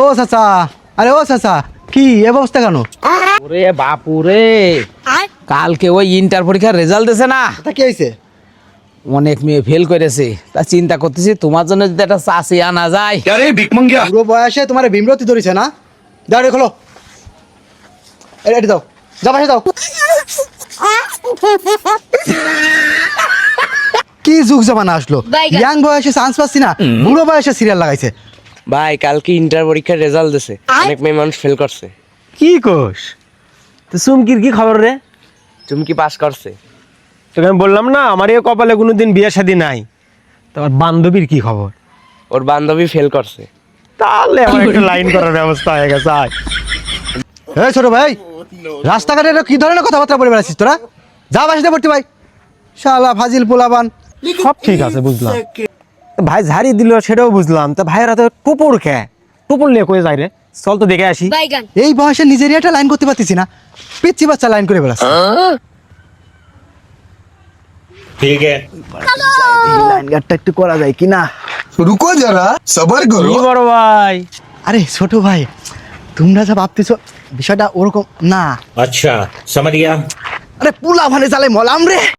ও চাচা, আরে ও চাচা, কি এ অবস্থা কেন? ওরে বাপুরে, কালকে ওই ইন্টার পরীক্ষার রেজাল্ট দিয়েছে না, তা কি হয়েছে? অনেক মেয়ে ফেল করেছে। তা চিন্তা করতেছি তোমার জন্য যদি একটা চাষি আনা যায়। পুরো বয়সে তোমার বিমরতি ধরেছে না? দাঁড়িয়ে খোলো, এটি দাও, যা পাশে দাও। কি যুগ জমানা আসলো, ইয়াং বয়সে চান্স পাচ্ছি না, বুড়ো বয়সে সিরিয়াল লাগাইছে। ভাই কালকে ইন্টার পরীক্ষার রেজাল্ট দিছে, অনেক মেয়ে মানুষ ফেল করছে। কি কোষ? তো চুমকির কি খবর রে? চুমকি পাস করছে। তোকে আমি বললাম না আমার এই কপালে কোনোদিন বিয়ে শাদী নাই। তোমার বান্ধবীর কি খবর? ওর বান্ধবী ফেল করছে। তাহলে আমার একটা লাইন করার ব্যবস্থা হয়ে গেছে। আয়। এই ছোট ভাই, রাস্তাঘাটে এটা কি ধরনের কথাবার্তা বলে বেড়াচ্ছিস তোরা? যা বাসিতে পড়তে ভাই, শালা ফাজিল পোলাবান। সব ঠিক আছে বুঝলাম, ভাই ঝাড়ি দিল সেটাও বুঝলাম। তা ভাইয়ের হাতে টুপুর খেয়ে টুপুর নিয়ে কয়ে যায় রে, চল তো দেখে আসি। এই বয়সে নিজের একটা লাইন করতে পারতেছি না, পিচ্ছি বাচ্চা লাইন করে বেড়াচ্ছে। ठीक है। লাইন গার্ডটা একটু করা যায় কিনা? रुको जरा सबर কি करो। বড় ভাই? আরে ছোট ভাই, তোমরা যা ভাবতেছো বিষয়টা ওরকম না। अच्छा समझ गया। আরে পোলা ভানে চালে মলাম রে।